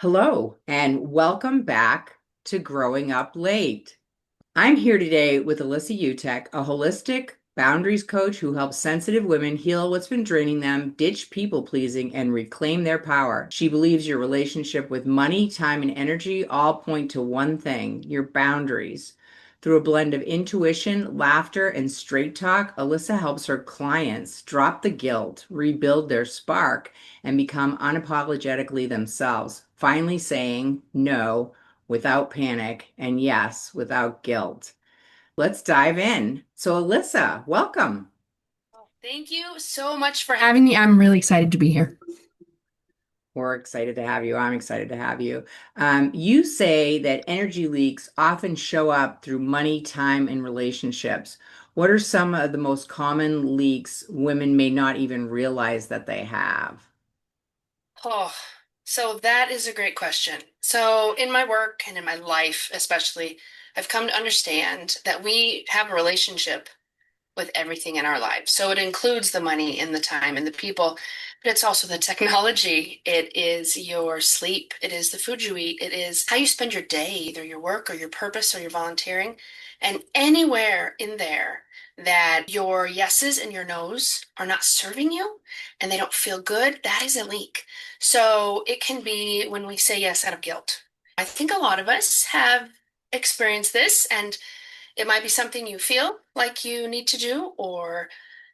Hello, and welcome back to Growing Up Late. I'm here today with Alyssa Utecht, a holistic boundaries coach who helps sensitive women heal what's been draining them, ditch people pleasing, and reclaim their power. She believes your relationship with money, time, and energy all point to one thing: your boundaries. Through a blend of intuition, laughter, and straight talk, Alyssa helps her clients drop the guilt, rebuild their spark, and become unapologetically themselves, finally saying no without panic and yes without guilt. Let's dive in. So, Alyssa, welcome. Thank you so much for having me. I'm really excited to be here. We're excited to have you. I'm excited to have you. You say that energy leaks often show up through money, time, and relationships. What are some of the most common leaks women may not even realize that they have? Oh, so that is a great question. So, in my work and in my life, especially, I've come to understand that we have a relationship with everything in our lives. So, it includes the money and the time and the people, but it's also the technology. It is your sleep. It is the food you eat. It is how you spend your day, either your work or your purpose or your volunteering. And anywhere in there that your yeses and your nos are not serving you and they don't feel good, that is a leak. So it can be when we say yes out of guilt. I think a lot of us have experienced this, and it might be something you feel like you need to do, or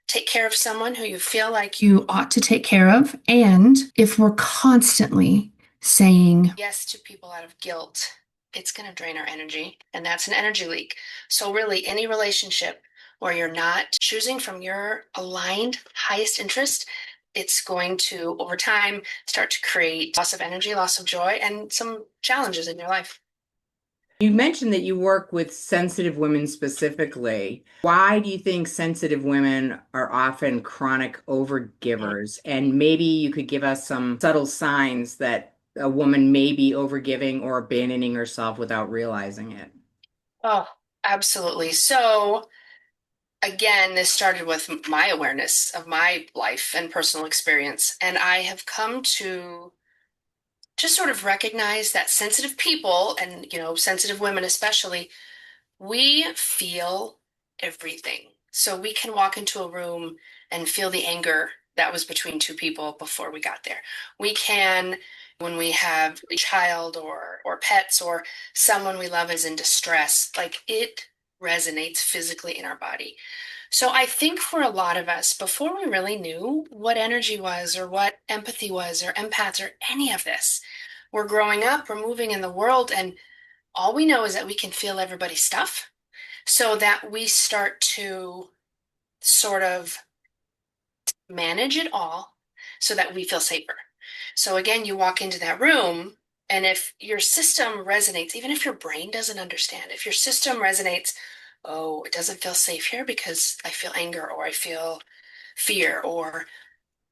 take care of someone who you feel like you ought to take care of. And if we're constantly saying yes to people out of guilt, it's going to drain our energy, and that's an energy leak. So, really, any relationship where you're not choosing from your aligned highest interest, it's going to, over time, start to create loss of energy, loss of joy, and some challenges in your life. You mentioned that you work with sensitive women specifically. Why do you think sensitive women are often chronic overgivers? And maybe you could give us some subtle signs that a woman may be overgiving or abandoning herself without realizing it. Oh, absolutely. So, again, this started with my awareness of my life and personal experience. And I have come to just sort of recognize that sensitive people and, sensitive women especially, we feel everything. So we can walk into a room and feel the anger that was between two people before we got there. We can, when we have a child or pets or someone we love is in distress, like it resonates physically in our body. So I think for a lot of us, before we really knew what energy was or what empathy was or empaths or any of this, we're growing up, we're moving in the world, and all we know is that we can feel everybody's stuff, so that we start to sort of manage it all so that we feel safer. So again, you walk into that room, and if your system resonates, even if your brain doesn't understand, if your system resonates, oh, it doesn't feel safe here because I feel anger or I feel fear, or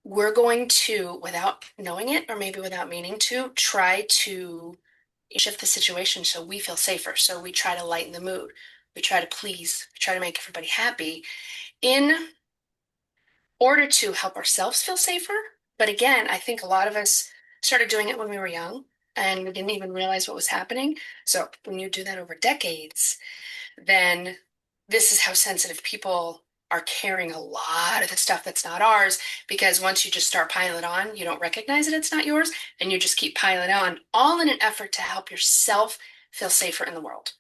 we're going to, without knowing it or maybe without meaning to, try to shift the situation so we feel safer. So we try to lighten the mood. We try to please. We try to make everybody happy in order to help ourselves feel safer. But again, I think a lot of us started doing it when we were young and we didn't even realize what was happening. So when you do that over decades, then this is how sensitive people are carrying a lot of the stuff that's not ours, because once you just start piling it on, you don't recognize that it's not yours, and you just keep piling it on, all in an effort to help yourself feel safer in the world.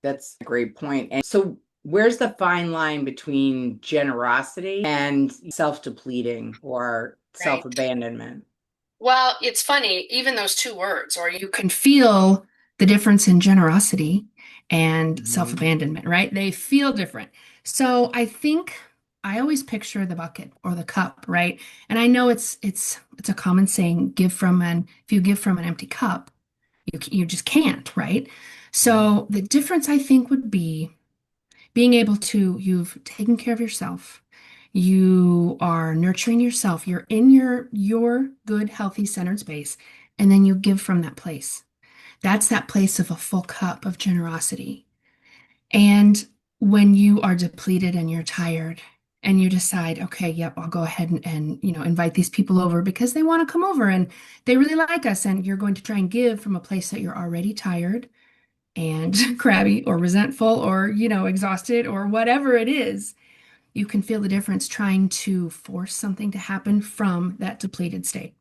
That's a great point. And so, where's the fine line between generosity and self-depleting or Right. self-abandonment? Well, it's funny, even those two words, or you can feel the difference in generosity and Mhm. self-abandonment, right? They feel different. So I think I always picture the bucket or the cup, right? And I know it's a common saying, give from an if you give from an empty cup, you just can't, right? Right. So the difference I think would be being able to, you've taken care of yourself. You are nurturing yourself. You're in your good, healthy, centered space, and then you give from that place. That's that place of a full cup of generosity. And when you are depleted and you're tired and you decide, okay, yep, I'll go ahead and invite these people over because they want to come over and they really like us. And you're going to try and give from a place that you're already tired and crabby or resentful or, exhausted or whatever it is. You can feel the difference trying to force something to happen from that depleted state.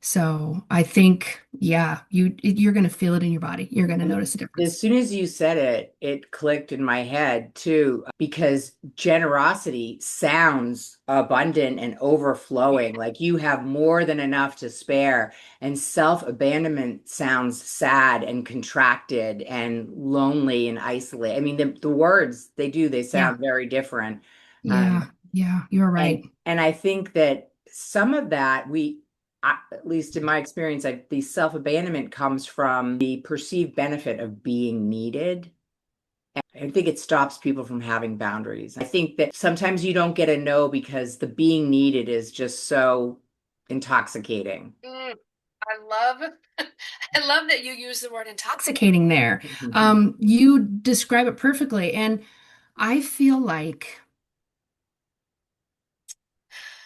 So I think, yeah, you're going to feel it in your body. You're going to And notice a difference. as soon as you said it, it clicked in my head too, because generosity sounds abundant and overflowing, like you have more than enough to spare. And self-abandonment sounds sad and contracted and lonely and isolated. I mean, the words they Yeah, sound very different. yeah, yeah, you're right. And I think that some of that at least in my experience, the self-abandonment comes from the perceived benefit of being needed. I think it stops people from having boundaries. I think that sometimes you don't get a no because the being needed is just so intoxicating. Mm, I love I love that you use the word Intoxicating there. You describe it perfectly. And I feel like,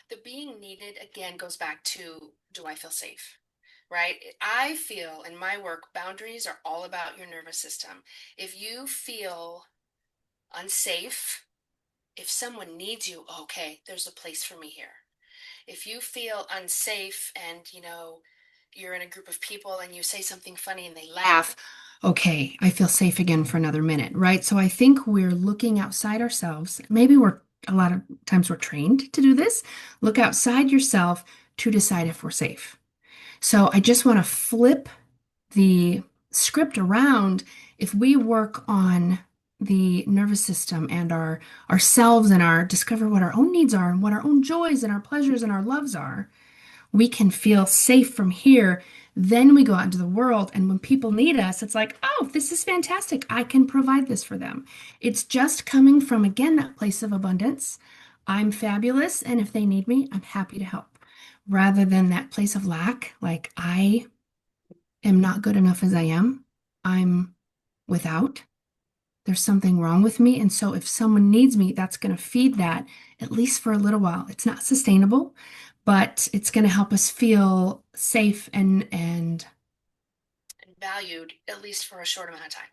the being needed again goes back to, do I feel safe? Right? I feel in my work, boundaries are all about your nervous system. If you feel unsafe, if someone needs you, okay, there's a place for me here. If you feel unsafe and you're in a group of people and you say something funny and they laugh, okay, I feel safe again for another minute, right? So I think we're looking outside ourselves. Maybe a lot of times we're trained to do this. Look outside yourself to decide if we're safe. So I just want to flip the script around. If we work on the nervous system and ourselves and our discover what our own needs are and what our own joys and our pleasures and our loves are, we can feel safe from here. Then we go out into the world, and when people need us, it's like, oh, this is fantastic. I can provide this for them. It's just coming from, again, that place of abundance. I'm fabulous, and if they need me, I'm happy to help. Rather than that place of lack, like I am not good enough as I am. I'm without. There's something wrong with me. And so if someone needs me, that's going to feed that at least for a little while. It's not sustainable, but it's going to help us feel safe and and valued at least for a short amount of time.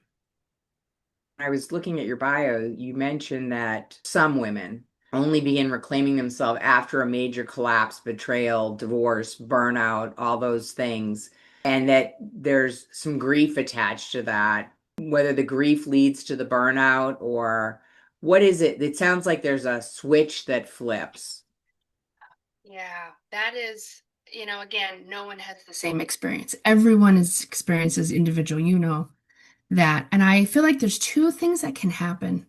I was looking at your bio, you mentioned that some women only begin reclaiming themselves after a major collapse, betrayal, divorce, burnout, all those things, and that there's some grief attached to that, whether the grief leads to the burnout or what is it? It sounds like there's a switch that flips. Yeah, that is, again, no one has the same same experience. Everyone's experience is individual, that. And I feel like there's two things that can happen.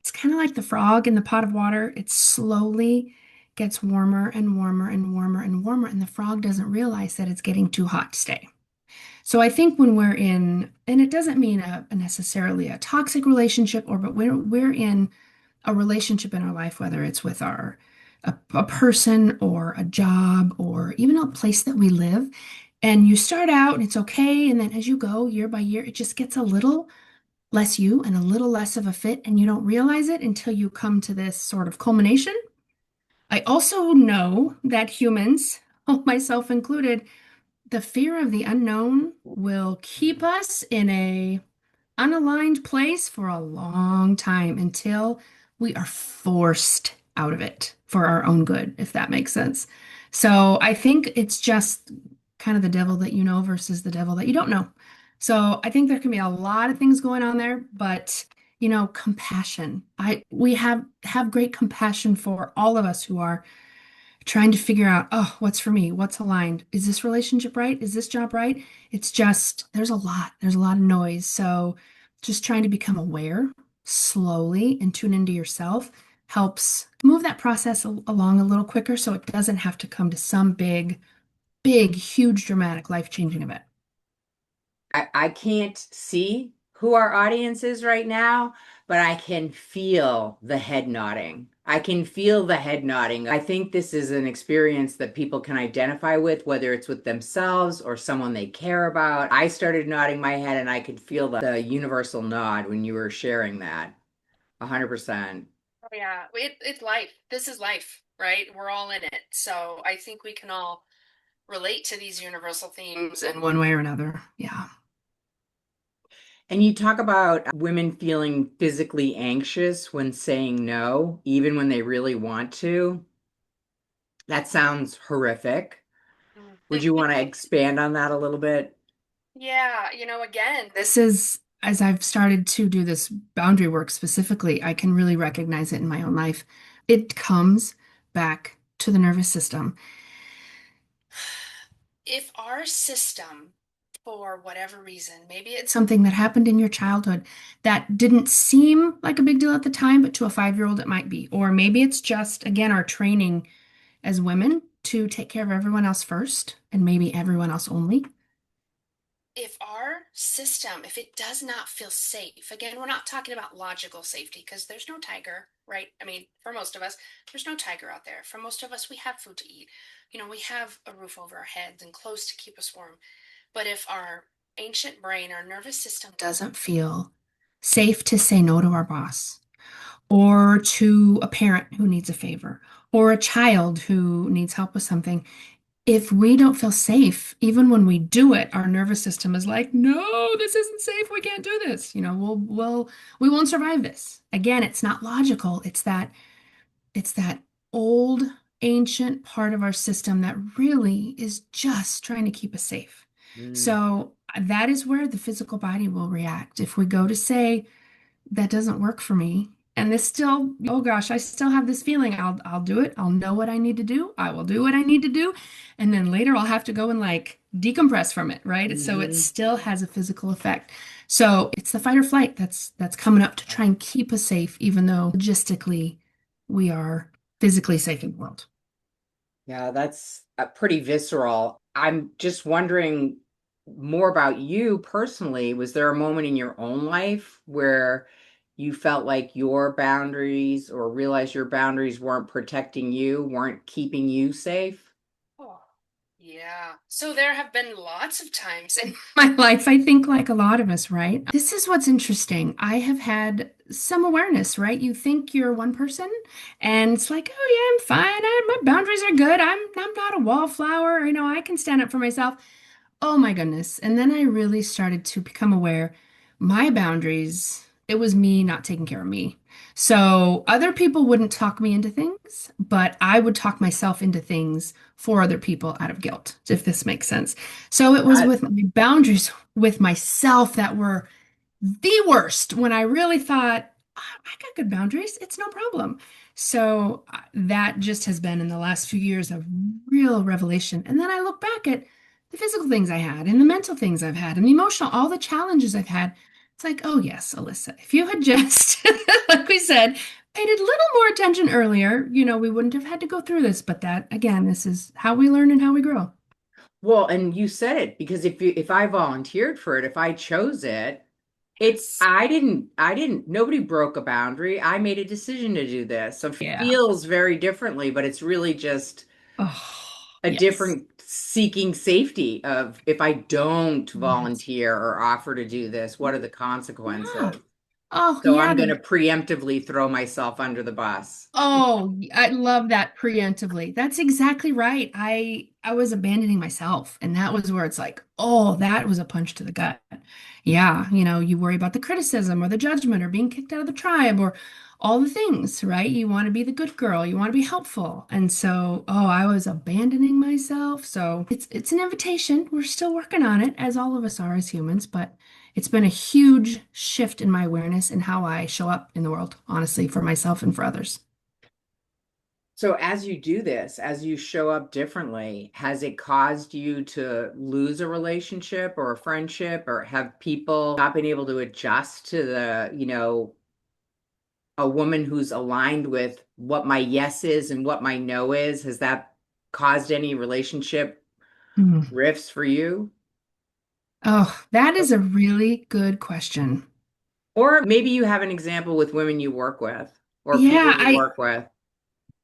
It's kind of like the frog in the pot of water. It slowly gets warmer and warmer and warmer and warmer, and the frog doesn't realize that it's getting too hot to stay. So I think when we're in, and it doesn't mean necessarily a toxic relationship, but we're in a relationship in our life, whether it's with a person or a job or even a place that we live, and you start out and it's okay, and then as you go year by year, it just gets a little less you and a little less of a fit, and you don't realize it until you come to this sort of culmination. I also know that humans, myself included, the fear of the unknown will keep us in a unaligned place for a long time until we are forced out of it for our own good, if that makes sense. So I think it's just kind of the devil that you know versus the devil that you don't know. So I think there can be a lot of things going on there, but compassion. We have great compassion for all of us who are trying to figure out, oh, what's for me? What's aligned? Is this relationship right? Is this job right? It's just, there's a lot of noise. So just trying to become aware slowly and tune into yourself helps move that process along a little quicker so it doesn't have to come to some big, huge, dramatic, life-changing event. I can't see who our audience is right now, but I can feel the head nodding. I can feel the head nodding. I think this is an experience that people can identify with, whether it's with themselves or someone they care about. I started nodding my head and I could feel the universal nod when you were sharing that. 100%. Yeah, it's life. This is life, right? We're all in it. So I think we can all relate to these universal themes In and one way or another. Yeah. And you talk about women feeling physically anxious when saying no, even when they really want to. That sounds horrific. Would you want to expand on that a little bit? yeah, again, This is, as I've started to do this boundary work specifically, I can really recognize it in my own life. It comes back to the nervous system. if our system, for whatever reason, maybe It's it's something that happened in your childhood that didn't seem like a big deal at the time, but to a 5-year-old it might be. Or maybe it's just, again, our training as women to take care of everyone else first and maybe everyone else only. if our system, if it does not feel safe, again, we're not talking about logical safety because there's no tiger, right? I mean, for most of us, there's no tiger out there. For most of us, we have food to eat. We have a roof over our heads and clothes to keep us warm. But if our ancient brain, our nervous system Doesn't feel safe to say no to our boss, or to a parent who needs a favor, or a child who needs help with something. If we don't feel safe, even when we do it, our nervous system is like, no, this isn't safe. We can't do this. We won't survive this. Again, it's not logical. It's that old, ancient part of our system that really is just trying to keep us safe. Mm. So that is where the physical body will react. If we go to say, that doesn't work for me. And this still, oh gosh, I still have this feeling. I'll do it. I'll know what I need to do. I will do what I need to do. And then later I'll have to go and like decompress from it, right? So it Hmm. still has a physical effect. So it's the fight or flight that's coming up to try and keep us safe, even though logistically we are physically safe in the world. Yeah, that's pretty visceral. I'm just wondering more about you personally. Was there a moment in your own life where you felt like your boundaries or realized your boundaries weren't protecting you, weren't keeping you safe? Oh, yeah. So there have been lots of times, and My life, I think, like a lot of us, right? This is what's interesting. I have had some awareness, right? You think you're one person, and it's like, oh yeah, I'm fine. My boundaries are good. I'm not a wallflower. I can stand up for myself. Oh my goodness. And then I really started to become aware my boundaries, it was me not taking care of me. So other people wouldn't talk me into things, but I would talk myself into things for other people out of guilt, if this makes sense. So it was That, with my boundaries with myself that were the worst when I really thought, I got good boundaries. It's no problem. So that just has been in the last few years a real revelation. And then I look back at the physical things I had and the mental things I've had and the emotional, all the challenges I've had. It's like, oh, yes, Alyssa, if you had just, like we said, paid a little more attention earlier, we wouldn't have had to go through this. But that, again, this is how we learn and how we grow. well, and you said it because if I volunteered for it, if I chose it, yes. nobody broke a boundary. I made a decision to do this. So it Yeah. feels very differently, but it's really just Oh, a yes. different seeking safety of if I don't Yes. volunteer or offer to do this, what are the Yeah. consequences? Oh, So yeah. I'm going to preemptively throw myself under the bus. Oh, I love that preemptively. That's exactly right. I was abandoning myself, and that was where it's like, oh, that was a punch to the gut. Yeah, you worry about the criticism or the judgment or being kicked out of the tribe or all the things, right? You want to be the good girl, you want to be helpful. And so, oh, I was abandoning myself. So it's an invitation. We're still working on it, as all of us are as humans, but it's been a huge shift in my awareness and how I show up in the world, honestly, for myself and for others. So as you do this, as you show up differently, has it caused you to lose a relationship or a friendship or have people not been able to adjust to a woman who's aligned with what my yes is and what my no is? Has that caused any relationship Hmm. rifts for you? Oh, that is a really good question. Or maybe you have an example with women you work with or people Yeah, you I work with.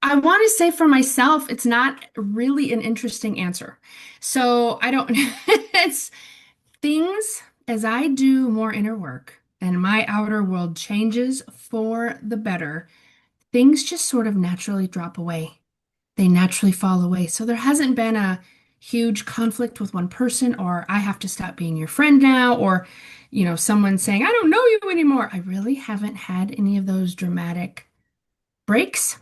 I want to say for myself, it's not really an interesting answer. So I don't, it's things as I do more inner work and my outer world changes for the better. things just sort of naturally drop away. They naturally fall away. So there hasn't been a huge conflict with one person, or I have to stop being your friend now, or, someone saying, I don't know you anymore. I really haven't had any of those dramatic breaks.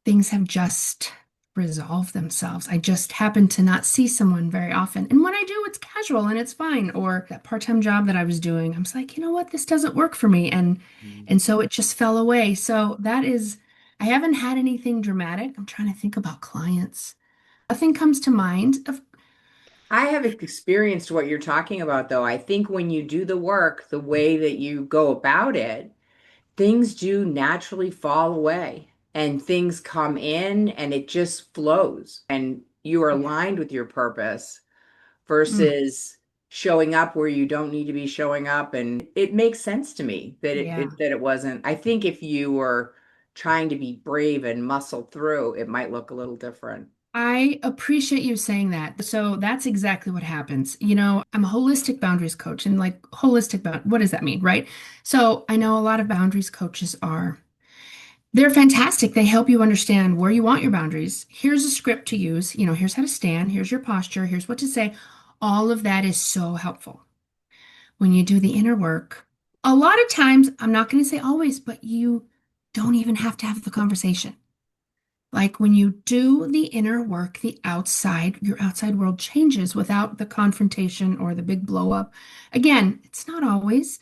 Things have just resolved themselves. I just happen to not see someone very often. And when I do, it's casual and it's fine. Or that part-time job that I was doing, I was like, you know what, this doesn't work for me. And so it just fell away. So that is, I haven't had anything dramatic. I'm trying to think about clients. Nothing comes to mind. I have experienced what you're talking about, though. I think when you do the work, the way that you go about it, things do naturally fall away and things come in and it just flows and you are Yeah. aligned with your purpose Mm, versus showing up where you don't need to be showing up. And it makes sense to me that yeah. that it wasn't. I think if you were trying to be brave and muscle through, it might look a little different. I appreciate you saying that. So that's exactly what happens. I'm a holistic boundaries coach, and like what does that mean, right? So I know a lot of boundaries coaches they're fantastic. They help you understand where you want your boundaries. Here's a script to use. Here's how to stand, here's your posture, here's what to say. All of that is so helpful. When you do the inner work, a lot of times, I'm not going to say always, but you don't even have to have the conversation. Like when you do the inner work, your outside world changes without the confrontation or the big blow up. Again, it's not always.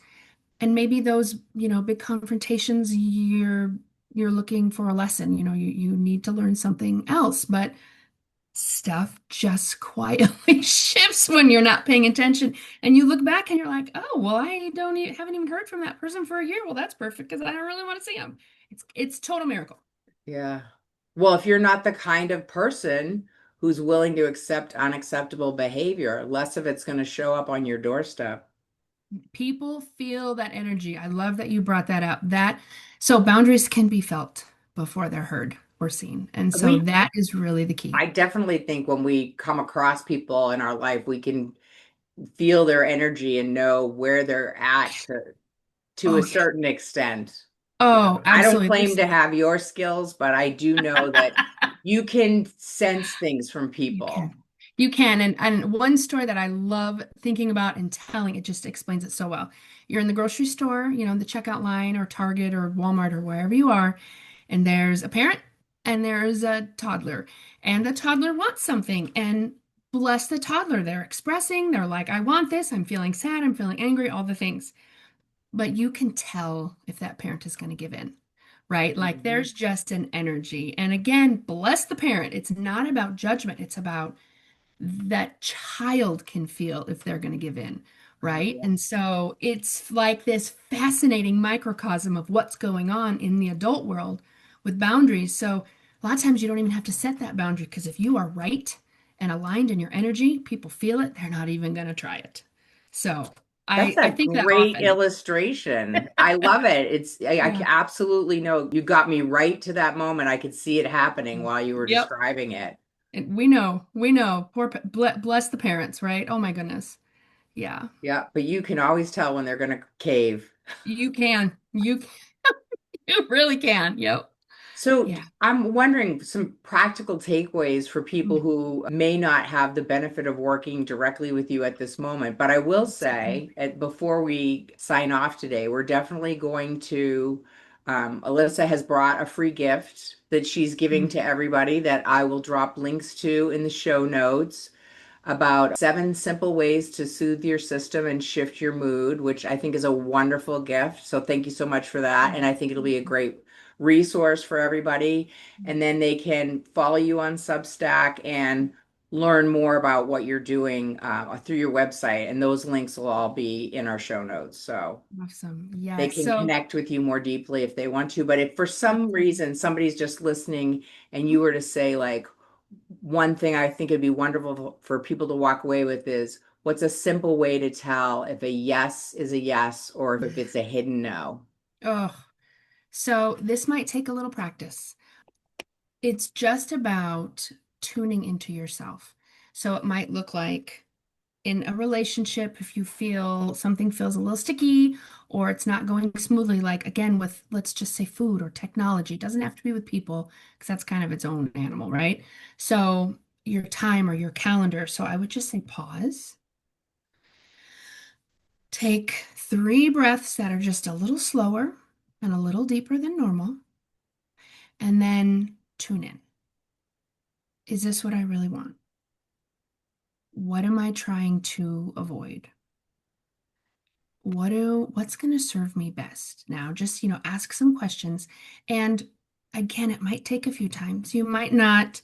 And maybe those, big confrontations, you're looking for a lesson, you need to learn something else, but stuff just quietly shifts when you're not paying attention. And you look back and you're like, oh, well, I don't even, haven't even heard from that person for a year. Well, that's perfect because I don't really want to see him. It's total miracle. Yeah. Well, if you're not the kind of person who's willing to accept unacceptable behavior, less of it's going to show up on your doorstep. People feel that energy. I love that you brought that up. So boundaries can be felt before they're heard or seen. And so We, that is really the key. I definitely think when we come across people in our life, we can feel their energy and know where they're at to a Oh yeah. certain extent. You Oh, know, I don't absolutely. claim to have your skills, but I do know that you can sense things from You people. can. You can. And one story that I love thinking about and telling, it just explains it so well. You're in the grocery store, the checkout line or Target or Walmart or wherever you are, and there's a parent and there's a toddler, and the toddler wants something. And bless the toddler, they're expressing, they're like, I want this, I'm feeling sad, I'm feeling angry, all the things. But you can tell if that parent is going to give in, right? Like Mhm. there's just an energy. And again, bless the parent. It's not about judgment, it's about that child can feel if they're going to give in, Oh, right? yeah. And so it's like this fascinating microcosm of what's going on in the adult world with boundaries. So a lot of times you don't even have to set that boundary because if you are right and aligned in your energy, people feel it, they're not even going to try it. So That's I a think that great often. illustration. I love it. I Yeah. absolutely know you got me right to that moment. I could see it happening while you were Yep. describing it. And we know. Bless the parents, right? Oh my goodness. Yeah. Yeah, but you can always tell when they're going to cave. You can. You really can. Yep. So Yeah. I'm wondering some practical takeaways for people Mm, who may not have the benefit of working directly with you at this moment. But I will absolutely. say, before we sign off today, we're definitely going to, Alyssa has brought a free gift that she's giving Mm, to everybody that I will drop links to in the show notes about 7 simple ways to soothe your system and shift your mood, which I think is a wonderful gift. So thank you so much for that. mm, And I think it'll be a mm, great resource for everybody. mm. And then they can follow you on Substack and learn more about what you're doing through your website. And those links will all be in our show notes. So Awesome. they Yes. can So, connect with you more deeply if they want to. But if for some absolutely. reason somebody's just listening and you were to say, like, one thing I think it'd be wonderful for people to walk away with is what's a simple way to tell if a yes is a yes or if it's a hidden no? Oh, so this might take a little practice. It's just about tuning into yourself. So it might look like in a relationship, if you feel something feels a little sticky or it's not going smoothly, like again, with let's just say food or technology, it doesn't have to be with people because that's kind of its own animal, right? So your time or your calendar. So I would just say pause, take 3 breaths that are just a little slower and a little deeper than normal, and then tune in. Is this what I really want? What am I trying to avoid? What's going to serve me best? Now, just, ask some questions. And again, it might take a few times. You might not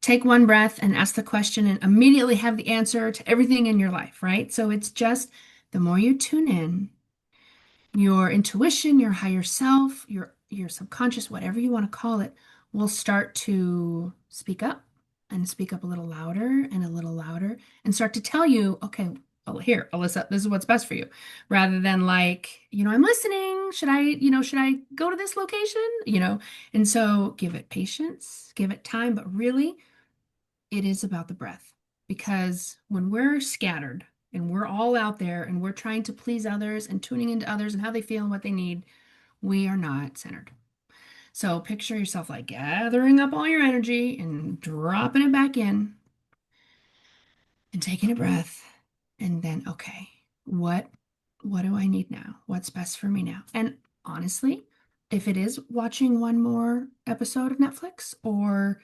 take one breath and ask the question and immediately have the answer to everything in your life, right? So it's just the more you tune in, your intuition, your higher self, your subconscious, whatever you want to call it, will start to speak up and speak up a little louder and a little louder and start to tell you, okay, well, here, Alyssa, this is what's best for you. Rather than like, I'm listening. Should I go to this location? And so give it patience, give it time, but really it is about the breath. Because when we're scattered and we're all out there and we're trying to please others and tuning into others and how they feel and what they need, we are not centered. So picture yourself like gathering up all your energy and dropping it back in and taking a breath. And then, okay, what what do I need now? What's best for me now? And honestly, if it is watching one more episode of Netflix or,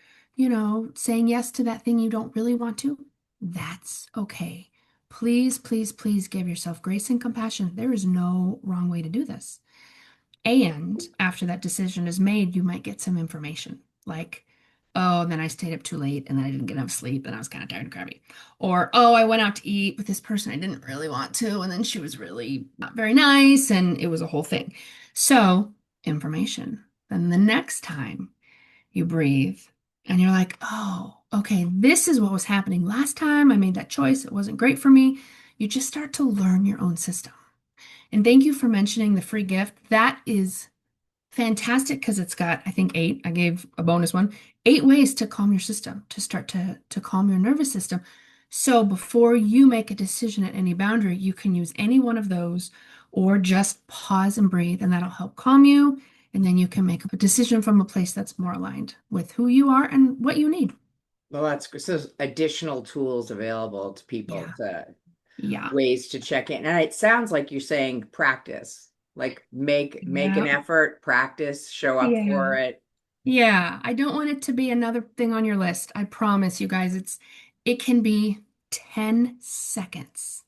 saying yes to that thing you don't really want to, that's okay. Please, please, please give yourself grace and compassion. There is no wrong way to do this. And after that decision is made, you might get some information like, oh, then I stayed up too late and then I didn't get enough sleep and I was kind of tired and crabby. Or, oh, I went out to eat with this person I didn't really want to. And then she was really not very nice and it was a whole thing. So, information. Then the next time you breathe and you're like, oh, okay, this is what was happening last time I made that choice. It wasn't great for me. You just start to learn your own system. And thank you for mentioning the free gift. That is fantastic because it's got, I think, 8. I gave a bonus one. 8 ways to calm your system, to start to calm your nervous system. So before you make a decision at any boundary, you can use any one of those or just pause and breathe, and that'll help calm you. And then you can make a decision from a place that's more aligned with who you are and what you need. Well, that's good. So there's additional tools available to people Yeah. to Yeah. ways to check in. And it sounds like you're saying practice, like make an Yeah. effort, practice, show up Yeah. for it. Yeah, I don't want it to be another thing on your list. I promise you guys, it can be 10 seconds.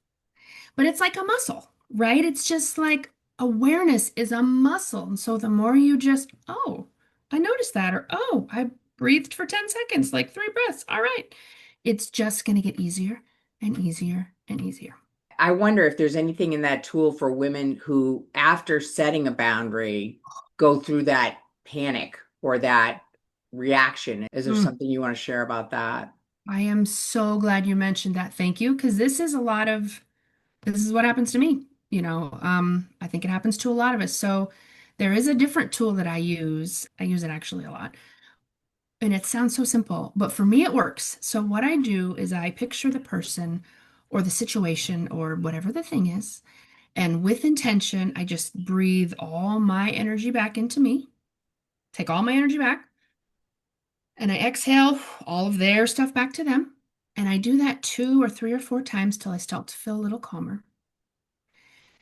But it's like a muscle, right? It's just like awareness is a muscle. And so the more you just, oh, I noticed that, or oh, I breathed for 10 seconds, like 3 breaths. All right. It's just going to get easier and easier and easier. I wonder if there's anything in that tool for women who, after setting a boundary, go through that panic or that reaction. Is there Mm. something you want to share about that? I am so glad you mentioned that. Thank you. Because this is what happens to me. I think it happens to a lot of us. So there is a different tool that I use. I use it actually a lot. And it sounds so simple, but for me it works. So what I do is I picture the person or the situation or whatever the thing is, and with intention, I just breathe all my energy back into me, take all my energy back, and I exhale all of their stuff back to them. And I do that 2 or 3 or 4 times till I start to feel a little calmer.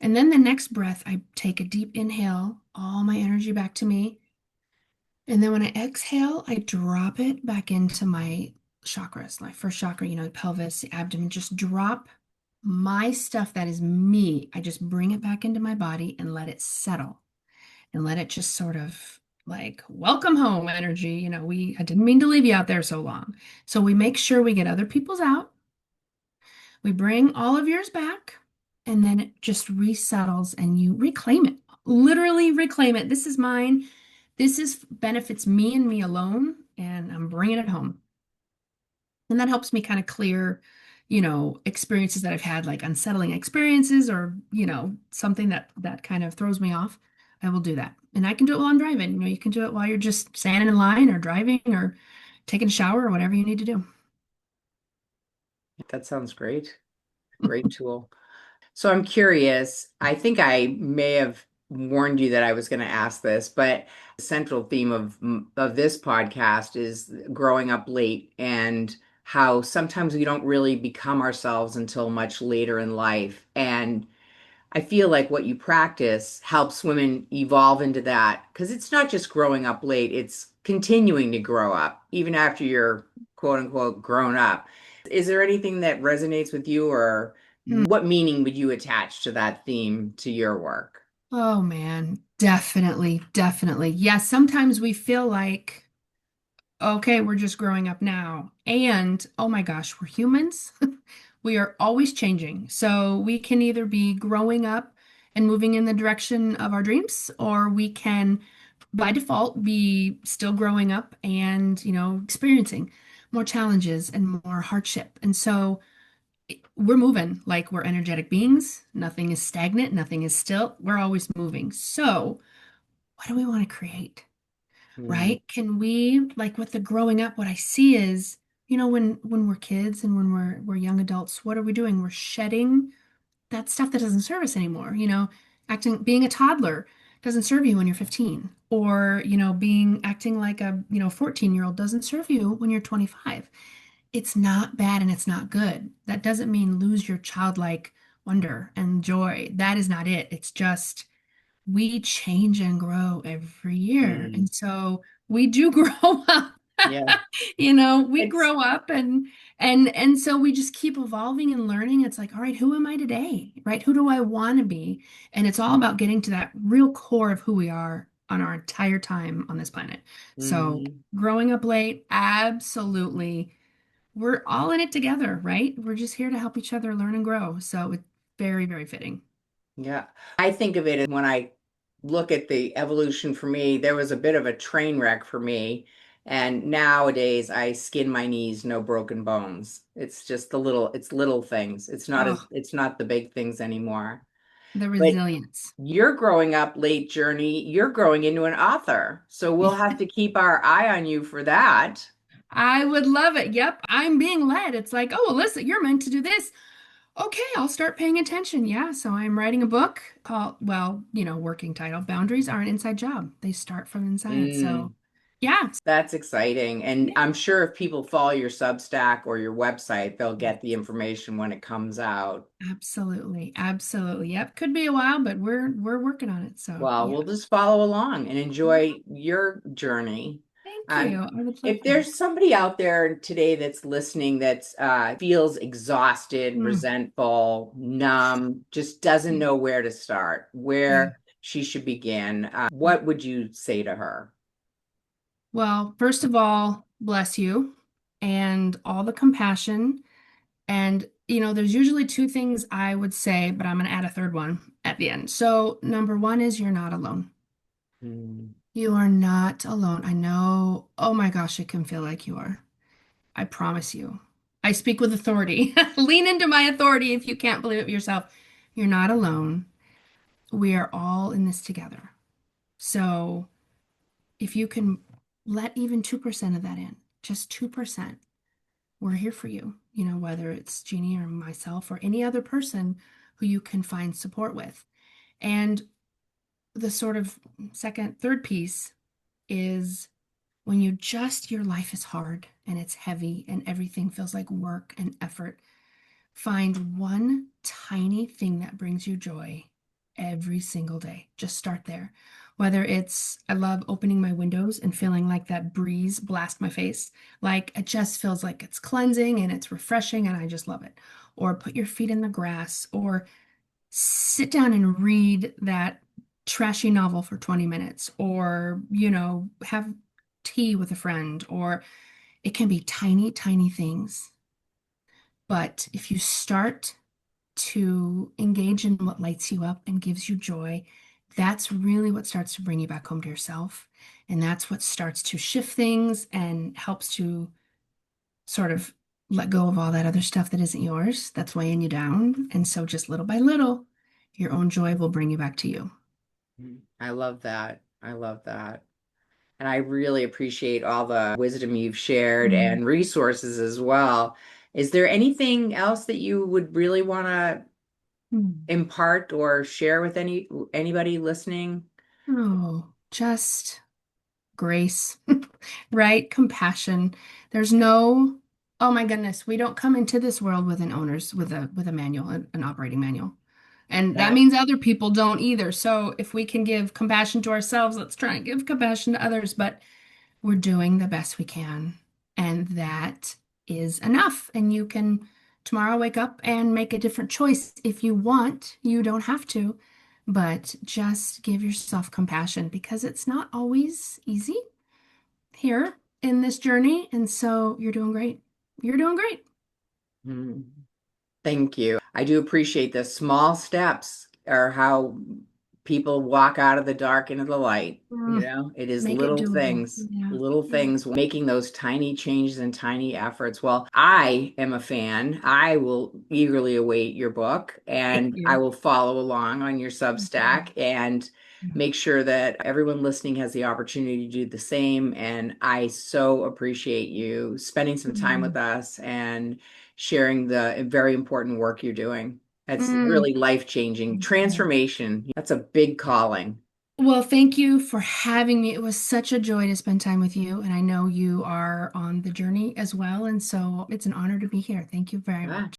And then the next breath, I take a deep inhale, all my energy back to me. And then when I exhale, I drop it back into my chakras, like first chakra, the pelvis, the abdomen, just drop my stuff that is me. I just bring it back into my body and let it settle and let it just sort of like welcome home energy. I didn't mean to leave you out there so long. So we make sure we get other people's out. We bring all of yours back, and then it just resettles and you reclaim it. Literally reclaim it. This is mine. This is benefits me and me alone, and I'm bringing it home. And that helps me kind of clear, experiences that I've had, like unsettling experiences or, something that kind of throws me off. I will do that. And I can do it while I'm driving. You can do it while you're just standing in line or driving or taking a shower or whatever you need to do. That sounds great. Great tool. So I'm curious. I think I may have warned you that I was going to ask this, but the central theme of this podcast is growing up late and how sometimes we don't really become ourselves until much later in life. And I feel like what you practice helps women evolve into that because it's not just growing up late, it's continuing to grow up even after you're quote unquote grown up. Is there anything that resonates with you, or Mm. what meaning would you attach to that theme to your work? Oh man, definitely, definitely. Yes, sometimes we feel like, okay, we're just growing up now. And oh my gosh, we're humans. We are always changing. So we can either be growing up and moving in the direction of our dreams, or we can, by default, be still growing up and, experiencing more challenges and more hardship. And so we're moving like we're energetic beings. Nothing is stagnant, nothing is still. We're always moving. So, what do we want to create? Mm, Right? Can we, like with the growing up, what I see is, when we're kids and when we're young adults, what are we doing? We're shedding that stuff that doesn't serve us anymore. Being a toddler doesn't serve you when you're 15, or being acting like a 14-year-old doesn't serve you when you're 25. It's not bad and it's not good. That doesn't mean lose your childlike wonder and joy. That is not it. It's just we change and grow every year. mm, And so we do grow up. yeah, We it's grow up and so we just keep evolving and learning. It's like, all right, who am I today? Right? Who do I want to be? And it's all about getting to that real core of who we are on our entire time on this planet. So mhm. growing up late, absolutely. We're all in it together, right? We're just here to help each other learn and grow. So it's very, very fitting. Yeah. I think of it as when I look at the evolution for me, there was a bit of a train wreck for me. And nowadays I skin my knees, no broken bones. It's just it's little things. Oh, It's not the big things anymore. the But resilience. your growing up late journey, you're growing into an author. So we'll have to keep our eye on you for that. I would love it. Yep, I'm being led. It's like, oh, Alyssa, you're meant to do this. Okay, I'll start paying attention. Yeah, so I'm writing a book called, well, working title, Boundaries Are an Inside Job. They start from inside. So, Mm, yeah, that's exciting. And yeah, I'm sure if people follow your Substack or your website, they'll get the information when it comes out. absolutely, absolutely. Yep, could be a while, but we're working on it. So, Well, yeah. we'll just follow along and enjoy your journey. Thank Um, you. I would love if that. there's somebody out there today that's listening that's feels exhausted, Mm, resentful, numb, just doesn't yeah, know where to start, yeah. where she should begin, what would you say to her? Well, first of all, bless you and all the compassion. And, there's usually two things I would say, but I'm going to add a third one at the end. So, number one is you're not alone. Mm, You are not alone. I know, oh my gosh, it can feel like you are. I promise you. I speak with authority. Lean into my authority if you can't believe it yourself. You're not alone. We are all in this together. So, if you can let even 2% of that in, just 2%, we're here for you, whether it's Jeannie or myself or any other person who you can find support with. And the sort of third piece is when your life is hard and it's heavy and everything feels like work and effort, find one tiny thing that brings you joy every single day. Just start there. Whether it's, I love opening my windows and feeling like that breeze blast my face. Like it just feels like it's cleansing and it's refreshing and I just love it. Or put your feet in the grass or sit down and read that trashy novel for 20 minutes or, have tea with a friend, or it can be tiny, tiny things. But if you start to engage in what lights you up and gives you joy, that's really what starts to bring you back home to yourself. And that's what starts to shift things and helps to sort of let go of all that other stuff that isn't yours, that's weighing you down. And so just little by little, your own joy will bring you back to you. I love that. I love that. And I really appreciate all the wisdom you've shared Mm. and resources as well. Is there anything else that you would really want to Hmm. impart or share with anybody listening? Oh, just grace, right? Compassion. There's no, oh my goodness, we don't come into this world with an owner's with a manual, an operating manual. And that That means other people don't either. So if we can give compassion to ourselves, let's try and give compassion to others. But we're doing the best we can. And that is enough. And you can tomorrow wake up and make a different choice if you want. You don't have to, but just give yourself compassion because it's not always easy here in this journey. And so you're doing great. You're doing great. Hmm. Thank you. I do appreciate the small steps are how people walk out of the dark into the light. Mm, It is make it doable. Yeah. little Yeah. things, making those tiny changes and tiny efforts. Well, I am a fan. I will eagerly await your book Thank and I you. will follow along on your Substack and Yeah. make sure that everyone listening has the opportunity to do the same. And I so appreciate you spending some time with Mm. us and sharing the very important work you're doing. It's Mm. really life-changing Thank you. transformation. That's a big calling. Well, thank you for having me. It was such a joy to spend time with you, and I know you are on the journey as well, and so it's an honor to be here. Thank you very Ah, much.